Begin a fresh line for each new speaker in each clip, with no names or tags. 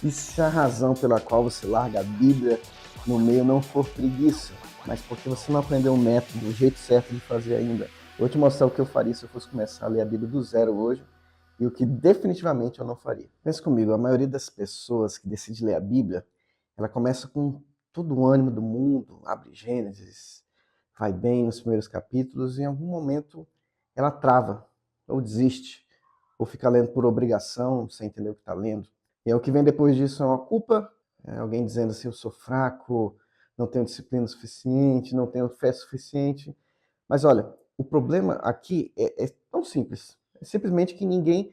E se a razão pela qual você larga a Bíblia no meio não for preguiça, mas porque você não aprendeu o método, o jeito certo de fazer ainda? Eu vou te mostrar o que eu faria se eu fosse começar a ler a Bíblia do zero hoje e o que definitivamente eu não faria. Pensa comigo, a maioria das pessoas que decide ler a Bíblia, ela começa com todo o ânimo do mundo, abre Gênesis, vai bem nos primeiros capítulos e em algum momento ela trava, ou desiste, ou fica lendo por obrigação, sem entender o que está lendo. E aí, o que vem depois disso é uma culpa, alguém dizendo assim, eu sou fraco, não tenho disciplina suficiente, não tenho fé suficiente. Mas olha, o problema aqui é tão simples. É simplesmente que ninguém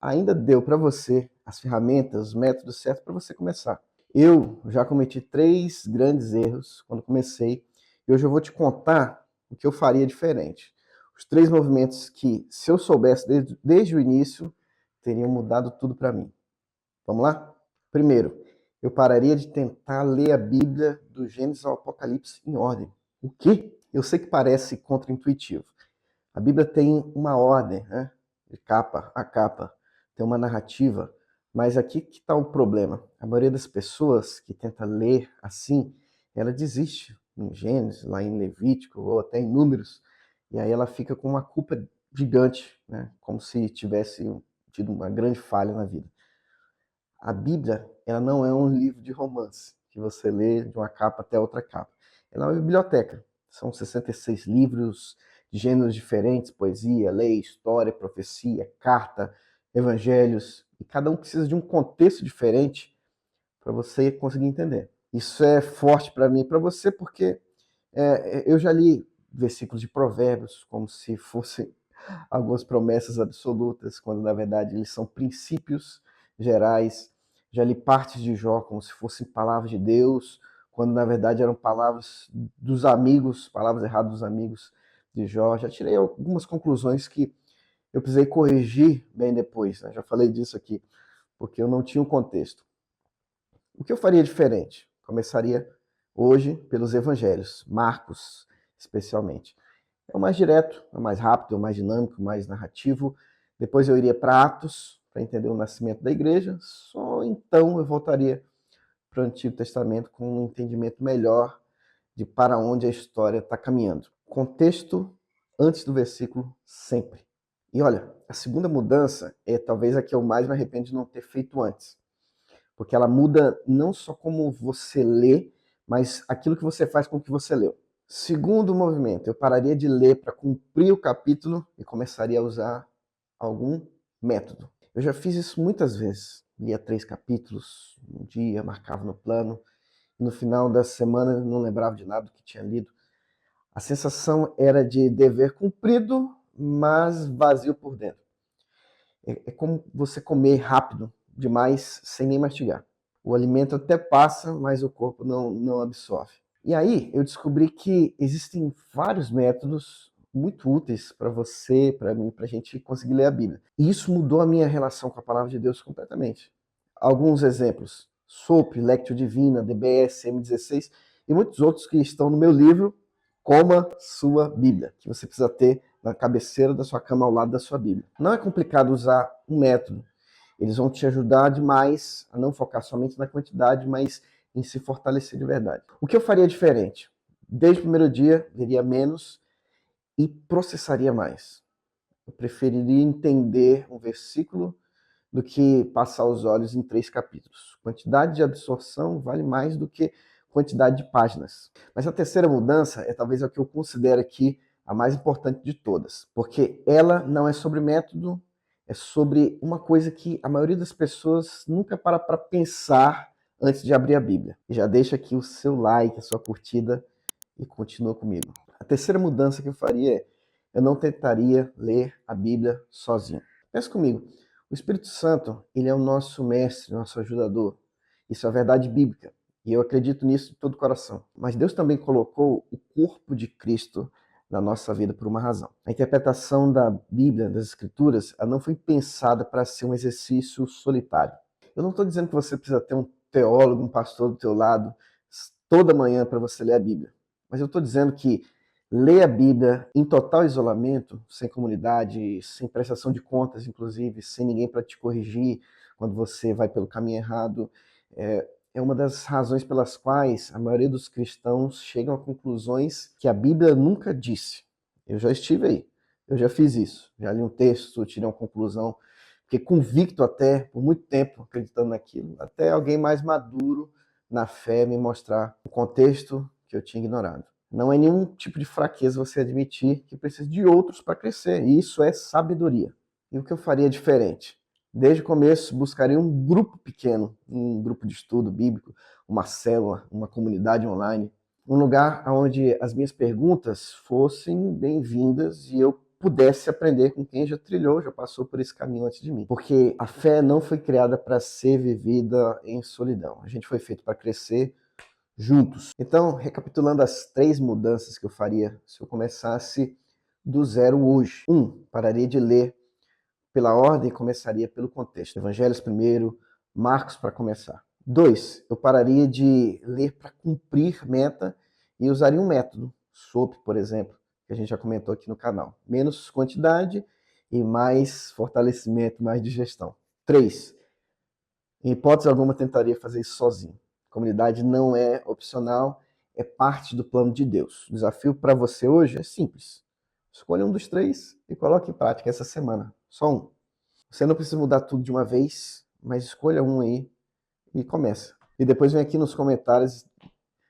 ainda deu para você as ferramentas, os métodos certos para você começar. Eu já cometi 3 grandes erros quando comecei, e hoje eu vou te contar o que eu faria diferente. Os 3 movimentos que, se eu soubesse desde o início, teriam mudado tudo para mim. Vamos lá? Primeiro, eu pararia de tentar ler a Bíblia do Gênesis ao Apocalipse em ordem. O quê? Eu sei que parece contraintuitivo. A Bíblia tem uma ordem, né? De capa a capa, tem uma narrativa, mas aqui que está o problema. A maioria das pessoas que tenta ler assim, ela desiste em Gênesis, lá em Levítico, ou até em Números, e aí ela fica com uma culpa gigante, né? Como se tivesse tido uma grande falha na vida. A Bíblia, ela não é um livro de romance, que você lê de uma capa até outra capa. Ela é uma biblioteca. São 66 livros de gêneros diferentes, poesia, lei, história, profecia, carta, evangelhos, e cada um precisa de um contexto diferente para você conseguir entender. Isso é forte para mim e para você porque eu já li versículos de provérbios como se fossem algumas promessas absolutas, quando na verdade eles são princípios gerais. Já li partes de Jó como se fossem palavras de Deus, quando na verdade eram palavras dos amigos, palavras erradas dos amigos de Jó. Já tirei algumas conclusões que eu precisei corrigir bem depois, né? Já falei disso aqui, porque eu não tinha um contexto. O que eu faria diferente? Começaria hoje pelos evangelhos, Marcos especialmente. É o mais direto, é o mais rápido, é o mais dinâmico, o mais narrativo. Depois eu iria para Atos, para entender o nascimento da igreja. Só então eu voltaria para o Antigo Testamento com um entendimento melhor de para onde a história está caminhando. Contexto antes do versículo, sempre. E olha, a segunda mudança é talvez a que eu mais me arrependo de não ter feito antes. Porque ela muda não só como você lê, mas aquilo que você faz com o que você leu. Segundo movimento, eu pararia de ler para cumprir o capítulo e começaria a usar algum método. Eu já fiz isso muitas vezes. Lia 3 capítulos um dia, marcava no plano, e no final da semana não lembrava de nada do que tinha lido. A sensação era de dever cumprido, mas vazio por dentro. É como você comer rápido demais sem nem mastigar. O alimento até passa, mas o corpo não absorve. E aí eu descobri que existem vários métodos muito úteis para você, para mim, para a gente conseguir ler a Bíblia. E isso mudou a minha relação com a palavra de Deus completamente. Alguns exemplos: SOAP, Lectio Divina, DBS, M16 e muitos outros que estão no meu livro Coma Sua Bíblia, que você precisa ter na cabeceira da sua cama ao lado da sua Bíblia. Não é complicado usar um método. Eles vão te ajudar demais a não focar somente na quantidade, mas em se fortalecer de verdade. O que eu faria diferente? Desde o primeiro dia, leria menos e processaria mais. Eu preferiria entender um versículo do que passar os olhos em 3 capítulos. Quantidade de absorção vale mais do que quantidade de páginas. Mas a terceira mudança é talvez a que eu considero aqui a mais importante de todas, porque ela não é sobre método, é sobre uma coisa que a maioria das pessoas nunca para pensar antes de abrir a Bíblia. E já deixa aqui o seu like, a sua curtida e continua comigo. A terceira mudança que eu faria é eu não tentaria ler a Bíblia sozinho. Pensa comigo, o Espírito Santo, ele é o nosso mestre, nosso ajudador. Isso é a verdade bíblica. E eu acredito nisso de todo o coração. Mas Deus também colocou o corpo de Cristo na nossa vida por uma razão. A interpretação da Bíblia, das Escrituras, ela não foi pensada para ser um exercício solitário. Eu não estou dizendo que você precisa ter um teólogo, um pastor do teu lado toda manhã para você ler a Bíblia. Mas eu estou dizendo que ler a Bíblia em total isolamento, sem comunidade, sem prestação de contas, inclusive, sem ninguém para te corrigir, quando você vai pelo caminho errado. É uma das razões pelas quais a maioria dos cristãos chegam a conclusões que a Bíblia nunca disse. Eu já estive aí, eu já fiz isso, já li um texto, tirei uma conclusão, fiquei convicto até, por muito tempo, acreditando naquilo, até alguém mais maduro na fé me mostrar o contexto que eu tinha ignorado. Não é nenhum tipo de fraqueza você admitir que precisa de outros para crescer, e isso é sabedoria. E o que eu faria diferente? Desde o começo, buscaria um grupo pequeno, um grupo de estudo bíblico, uma célula, uma comunidade online, um lugar onde as minhas perguntas fossem bem-vindas e eu pudesse aprender com quem já trilhou, já passou por esse caminho antes de mim. Porque a fé não foi criada para ser vivida em solidão. A gente foi feito para crescer juntos. Então, recapitulando as 3 mudanças que eu faria se eu começasse do zero hoje. 1. Pararia de ler pela ordem e começaria pelo contexto. Evangelhos primeiro, Marcos para começar. 2. Eu pararia de ler para cumprir meta e usaria um método, SOAP, por exemplo, que a gente já comentou aqui no canal. Menos quantidade e mais fortalecimento, mais digestão. 3. Em hipótese alguma, tentaria fazer isso sozinho. Comunidade não é opcional, é parte do plano de Deus. O desafio para você hoje é simples. Escolha um dos 3 e coloque em prática essa semana. Só um. Você não precisa mudar tudo de uma vez, mas escolha um aí e começa. E depois vem aqui nos comentários,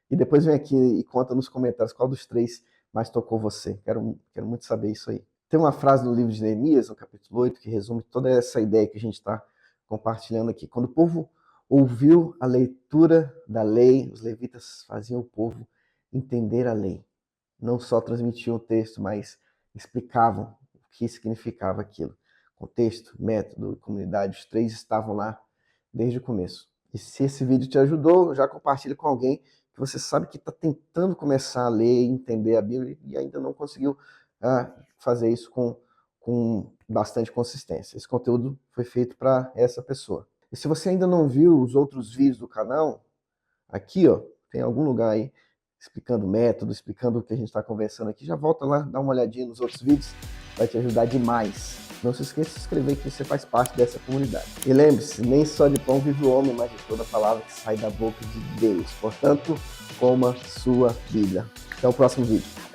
e conta nos comentários qual dos 3 mais tocou você. Quero muito saber isso aí. Tem uma frase no livro de Neemias, no capítulo 8, que resume toda essa ideia que a gente está compartilhando aqui. Quando o povo ouviu a leitura da lei, os levitas faziam o povo entender a lei. Não só transmitiam o texto, mas explicavam o que significava aquilo. Contexto, método, comunidade, os 3 estavam lá desde o começo. E se esse vídeo te ajudou, já compartilhe com alguém que você sabe que está tentando começar a ler e entender a Bíblia e ainda não conseguiu fazer isso com bastante consistência. Esse conteúdo foi feito para essa pessoa. E se você ainda não viu os outros vídeos do canal, aqui tem algum lugar aí explicando o método, explicando o que a gente está conversando aqui, já volta lá, dá uma olhadinha nos outros vídeos, vai te ajudar demais. Não se esqueça de se inscrever que você faz parte dessa comunidade. E lembre-se, nem só de pão vive o homem, mas de toda palavra que sai da boca de Deus. Portanto, coma sua Bíblia. Até o próximo vídeo.